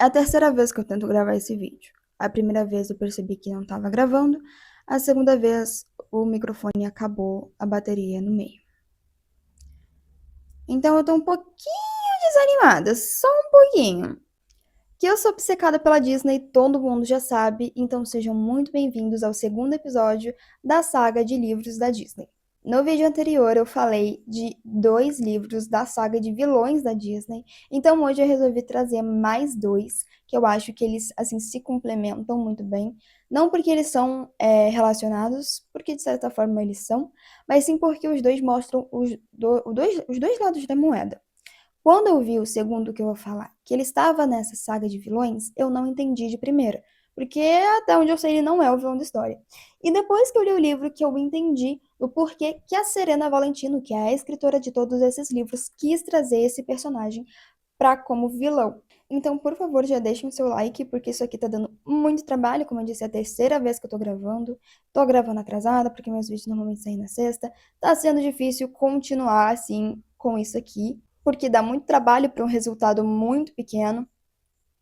É a terceira vez que eu tento gravar esse vídeo. A primeira vez eu percebi que não estava gravando, a segunda vez o microfone acabou a bateria no meio. Então eu tô um pouquinho desanimada, só um pouquinho. Que eu sou obcecada pela Disney, todo mundo já sabe, então sejam muito bem-vindos ao segundo episódio da saga de livros da Disney. No vídeo anterior eu falei de 2 livros da saga de vilões da Disney, então hoje eu resolvi trazer mais 2, que eu acho que eles assim se complementam muito bem, não porque eles são relacionados, porque de certa forma eles são, mas sim porque os dois mostram os dois lados da moeda. Quando eu vi o segundo que eu vou falar, que ele estava nessa saga de vilões, eu não entendi de primeira, porque até onde eu sei ele não é o vilão da história. E depois que eu li o livro que eu entendi o porquê que a Serena Valentino, que é a escritora de todos esses livros, quis trazer esse personagem para como vilão. Então, por favor, já deixem o seu like, porque isso aqui tá dando muito trabalho, como eu disse, é a terceira vez que eu tô gravando. Tô gravando atrasada, porque meus vídeos normalmente saem na sexta. Tá sendo difícil continuar assim com isso aqui, porque dá muito trabalho para um resultado muito pequeno.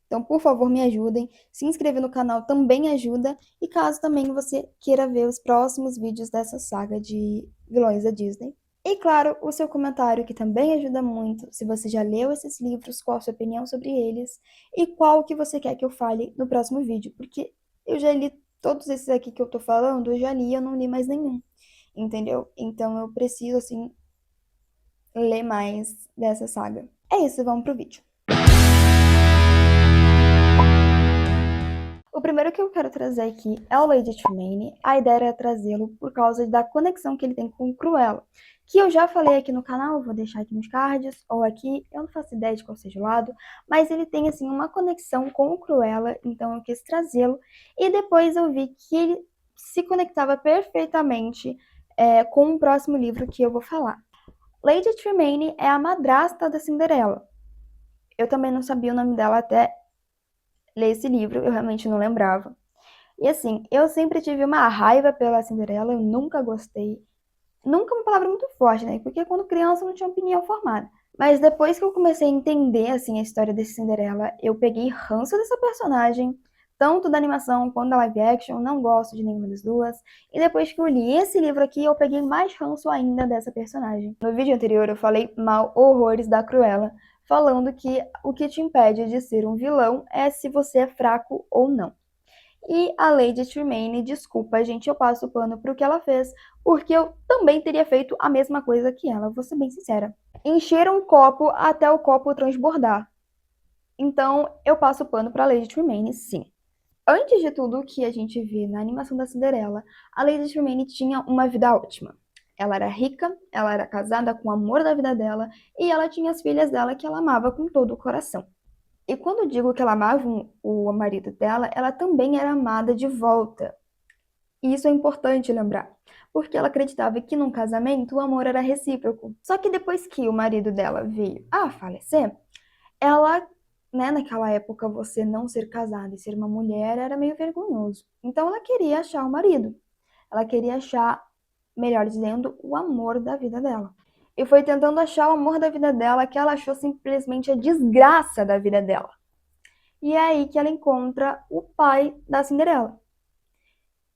Então, por favor, me ajudem. Se inscrever no canal também ajuda. E caso também você queira ver os próximos vídeos dessa saga de vilões da Disney. E claro, o seu comentário, que também ajuda muito. Se você já leu esses livros, qual a sua opinião sobre eles e qual que você quer que eu fale no próximo vídeo. Porque eu já li todos esses aqui que eu tô falando, eu já li, eu não li mais nenhum. Entendeu? Então eu preciso, assim, ler mais dessa saga. É isso, vamos pro vídeo. O primeiro que eu quero trazer aqui é o Lady Tremaine. A ideia era trazê-lo por causa da conexão que ele tem com o Cruella, que eu já falei aqui no canal, vou deixar aqui nos cards, ou aqui, eu não faço ideia de qual seja o lado, mas ele tem, assim, uma conexão com o Cruella, então eu quis trazê-lo, e depois eu vi que ele se conectava perfeitamente com o próximo livro que eu vou falar. Lady Tremaine é a madrasta da Cinderela. Eu também não sabia o nome dela até ler esse livro, eu realmente não lembrava. E assim, eu sempre tive uma raiva pela Cinderela, eu nunca gostei. Nunca é uma palavra muito forte, né? Porque quando criança eu não tinha opinião formada. Mas depois que eu comecei a entender, assim, a história desse Cinderela, eu peguei ranço dessa personagem, tanto da animação quanto da live action, não gosto de nenhuma das duas. E depois que eu li esse livro aqui, eu peguei mais ranço ainda dessa personagem. No vídeo anterior eu falei mal horrores da Cruella, falando que o que te impede de ser um vilão é se você é fraco ou não. E a Lady Tremaine, desculpa, gente, eu passo o pano pro que ela fez, porque eu também teria feito a mesma coisa que ela, vou ser bem sincera. Encher um copo até o copo transbordar. Então, eu passo o pano pra Lady Tremaine, sim. Antes de tudo que a gente vê na animação da Cinderela, a Lady Tremaine tinha uma vida ótima. Ela era rica, ela era casada com o amor da vida dela, e ela tinha as filhas dela que ela amava com todo o coração. E quando digo que ela amava o marido dela, ela também era amada de volta. E isso é importante lembrar, porque ela acreditava que num casamento o amor era recíproco. Só que depois que o marido dela veio a falecer, ela, né, naquela época você não ser casada e ser uma mulher era meio vergonhoso. Então ela queria achar o marido. Ela queria achar, melhor dizendo, o amor da vida dela. E foi tentando achar o amor da vida dela que ela achou simplesmente a desgraça da vida dela. E é aí que ela encontra o pai da Cinderela,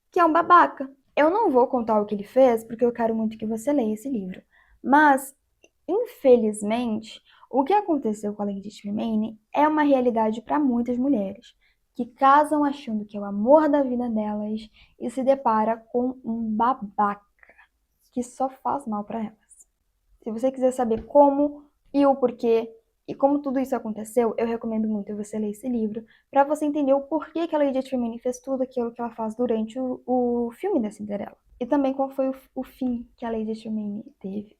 que é um babaca. Eu não vou contar o que ele fez, porque eu quero muito que você leia esse livro. Mas, infelizmente, o que aconteceu com a Lady Tremaine é uma realidade para muitas mulheres, que casam achando que é o amor da vida delas e se depara com um babaca que só faz mal para elas. Se você quiser saber como e o porquê e como tudo isso aconteceu, eu recomendo muito você ler esse livro para você entender o porquê que a Lady Tremaine fez tudo aquilo que ela faz durante o filme da Cinderela. E também qual foi o fim que a Lady Tremaine teve.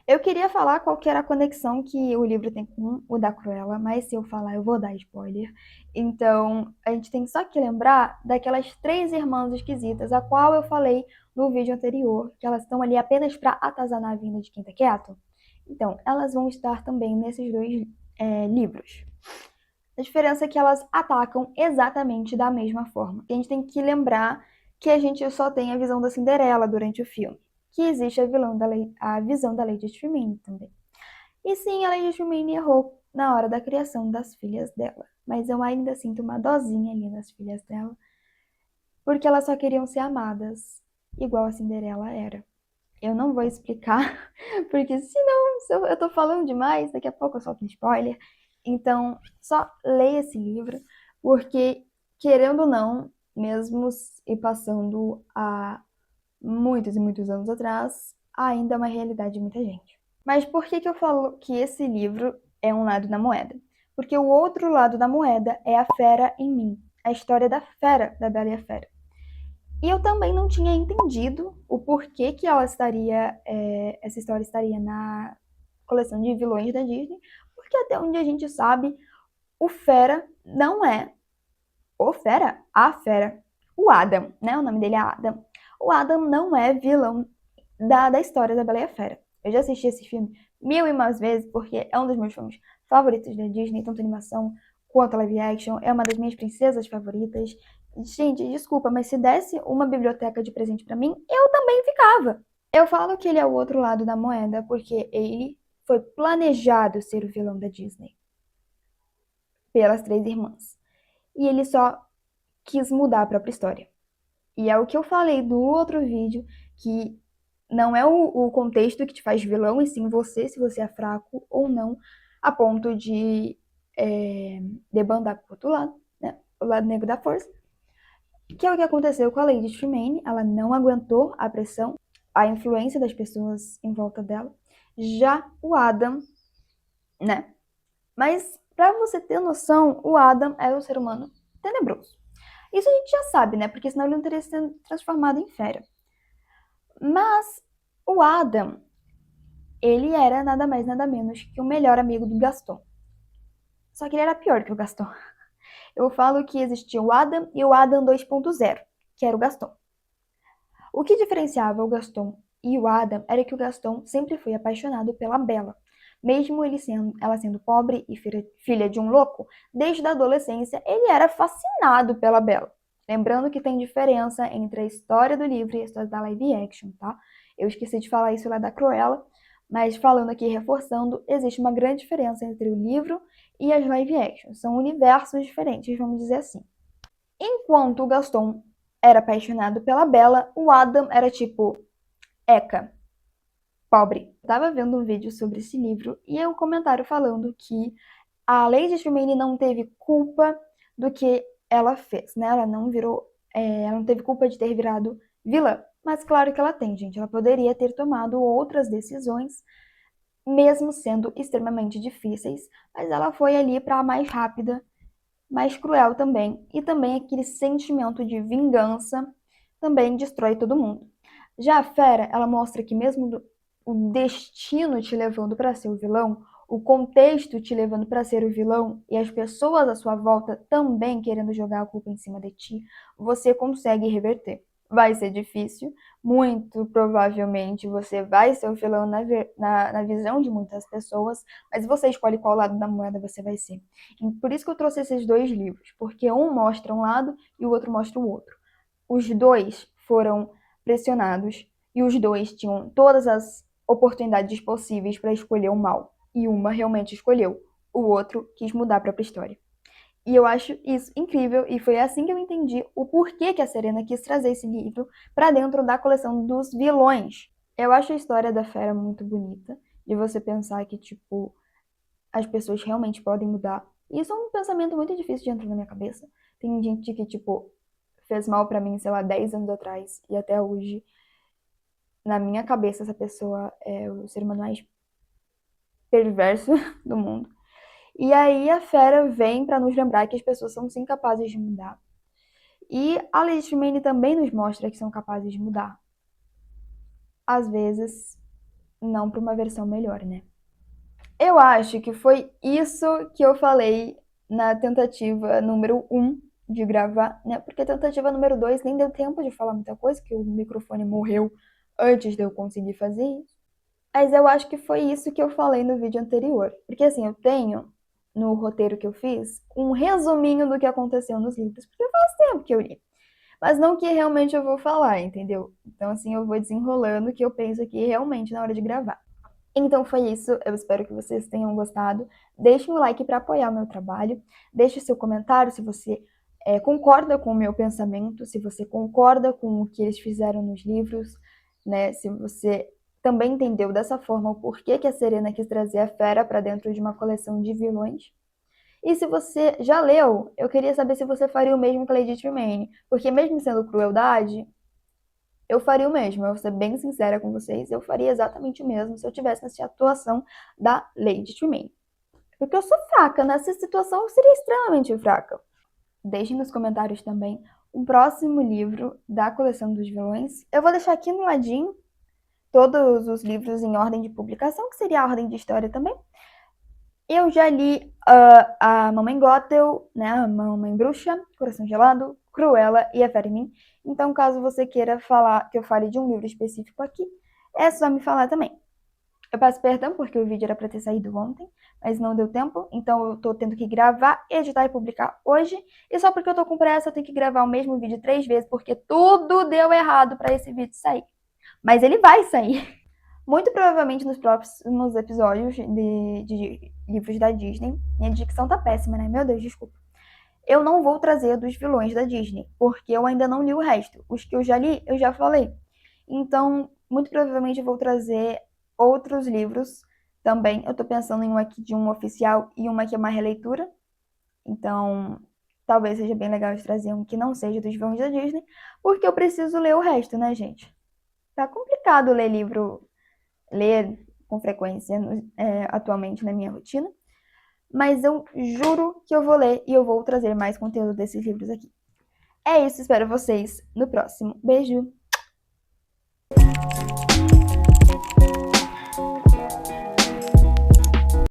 Eu queria falar qual que era a conexão que o livro tem com o da Cruella, mas se eu falar eu vou dar spoiler. Então, a gente tem só que lembrar daquelas 3 irmãs esquisitas, a qual eu falei no vídeo anterior, que elas estão ali apenas para atazanar a vinda de quem tá quieto. Então, elas vão estar também nesses 2 livros. A diferença é que elas atacam exatamente da mesma forma. E a gente tem que lembrar que a gente só tem a visão da Cinderela durante o filme, que existe a visão da Lady Tremaine também. E sim, a Lady Tremaine errou na hora da criação das filhas dela. Mas eu ainda sinto uma dosinha ali nas filhas dela, porque elas só queriam ser amadas, igual a Cinderela era. Eu não vou explicar, porque senão se eu tô falando demais, daqui a pouco eu solto um spoiler. Então, só leia esse livro, porque, querendo ou não, mesmo e passando há muitos e muitos anos atrás, ainda é uma realidade de muita gente. Mas por que que eu falo que esse livro é um lado da moeda? Porque o outro lado da moeda é A Fera em Mim, a história da fera, da Bela e a Fera. E eu também não tinha entendido o porquê que essa história estaria na coleção de vilões da Disney, porque até onde a gente sabe, o Fera não é o Fera, a Fera, o Adam, né? O nome dele é Adam. O Adam não é vilão da história da Bela e a Fera. Eu já assisti esse filme mil e mais vezes, porque é um dos meus filmes favoritos da Disney, tanto animação quanto live action. É uma das minhas princesas favoritas. Gente, desculpa, mas se desse uma biblioteca de presente pra mim, eu também ficava. Eu falo que ele é o outro lado da moeda, porque ele foi planejado ser o vilão da Disney pelas três irmãs. E ele só quis mudar a própria história. E é o que eu falei do outro vídeo, que não é o contexto que te faz vilão, e sim você, se você é fraco ou não, a ponto de debandar pro outro lado, né? O lado negro da força. Que é o que aconteceu com a Lady Tremaine. Ela não aguentou a pressão, a influência das pessoas em volta dela. Já o Adam, né? Mas, pra você ter noção, o Adam é um ser humano tenebroso. Isso a gente já sabe, né? Porque senão ele não teria sido transformado em fera. Mas o Adam, ele era nada mais nada menos que o melhor amigo do Gaston. Só que ele era pior que o Gaston. Eu falo que existia o Adam e o Adam 2.0, que era o Gaston. O que diferenciava o Gaston e o Adam era que o Gaston sempre foi apaixonado pela Bella. Mesmo ela sendo pobre e filha de um louco, desde a adolescência ele era fascinado pela Bella. Lembrando que tem diferença entre a história do livro e a história da live action, tá? Eu esqueci de falar isso lá da Cruella, mas falando aqui, reforçando, existe uma grande diferença entre o livro e as live actions. São universos diferentes, vamos dizer assim. Enquanto o Gaston era apaixonado pela Bella, o Adam era tipo, Eca, pobre. Eu tava vendo um vídeo sobre esse livro e um comentário falando que a Lady Tremaine não teve culpa do que ela fez, né? Ela não teve culpa de ter virado vilã. Mas claro que ela tem, gente. Ela poderia ter tomado outras decisões, mesmo sendo extremamente difíceis, mas ela foi ali para a mais rápida, mais cruel também, e também aquele sentimento de vingança também destrói todo mundo. Já a Fera, ela mostra que mesmo o destino te levando para ser o vilão, o contexto te levando para ser o vilão e as pessoas à sua volta também querendo jogar a culpa em cima de ti, você consegue reverter. Vai ser difícil, muito provavelmente você vai ser o vilão na visão de muitas pessoas, mas você escolhe qual lado da moeda você vai ser. E por isso que eu trouxe esses dois livros, porque um mostra um lado e o outro mostra o outro. Os dois foram pressionados e os dois tinham todas as oportunidades possíveis para escolher o mal. E uma realmente escolheu, o outro quis mudar a própria história. E eu acho isso incrível, e foi assim que eu entendi o porquê que a Serena quis trazer esse livro para dentro da coleção dos vilões. Eu acho a história da Fera muito bonita, de você pensar que, tipo, as pessoas realmente podem mudar. E isso é um pensamento muito difícil de entrar na minha cabeça. Tem gente que, tipo, fez mal pra mim, sei lá, 10 anos atrás, e até hoje, na minha cabeça, essa pessoa é o ser humano mais perverso do mundo. E aí a Fera vem pra nos lembrar que as pessoas são sim capazes de mudar. E a Lady Tremaine também nos mostra que são capazes de mudar. Às vezes, não pra uma versão melhor, né? Eu acho que foi isso que eu falei na tentativa número 1 de gravar, né? Porque a tentativa número 2 nem deu tempo de falar muita coisa, que o microfone morreu antes de eu conseguir fazer isso. Mas eu acho que foi isso que eu falei no vídeo anterior. Porque assim, eu tenho no roteiro que eu fiz um resuminho do que aconteceu nos livros, porque faz tempo que eu li. Mas não que realmente eu vou falar, entendeu? Então assim, eu vou desenrolando o que eu penso aqui realmente na hora de gravar. Então foi isso, eu espero que vocês tenham gostado. Deixem o like para apoiar o meu trabalho, deixe seu comentário se você concorda com o meu pensamento, se você concorda com o que eles fizeram nos livros, né? Se você também entendeu dessa forma o porquê que a Serena quis trazer a fera para dentro de uma coleção de vilões. E se você já leu, eu queria saber se você faria o mesmo que a Lady Tremaine, porque mesmo sendo crueldade, eu faria o mesmo, eu vou ser bem sincera com vocês, eu faria exatamente o mesmo se eu tivesse nessa atuação da Lady Tremaine. Porque eu sou fraca, nessa situação eu seria extremamente fraca. Deixem nos comentários também um próximo livro da coleção dos vilões. Eu vou deixar aqui no ladinho todos os livros em ordem de publicação, que seria a ordem de história também. Eu já li a Mamãe Gothel, né, a Mamãe Bruxa, Coração Gelado, Cruella e a Fera em Mim. Então, caso você queira falar que eu fale de um livro específico aqui, é só me falar também. Eu peço perdão porque o vídeo era para ter saído ontem, mas não deu tempo, então eu tô tendo que gravar, editar e publicar hoje. E só porque eu tô com pressa, eu tenho que gravar o mesmo vídeo 3 vezes, porque tudo deu errado para esse vídeo sair. Mas ele vai sair. Muito provavelmente nos próximos episódios de livros da Disney. Minha dicção tá péssima, né? Meu Deus, desculpa. Eu não vou trazer dos vilões da Disney, porque eu ainda não li o resto. Os que eu já li, eu já falei. Então, muito provavelmente eu vou trazer outros livros também. Eu tô pensando em um aqui de um oficial e uma que é uma releitura. Então, talvez seja bem legal de trazer um que não seja dos vilões da Disney, porque eu preciso ler o resto, né, gente? Tá complicado ler com frequência atualmente na minha rotina, mas eu juro que eu vou ler e eu vou trazer mais conteúdo desses livros aqui. É isso, espero vocês no próximo. Beijo!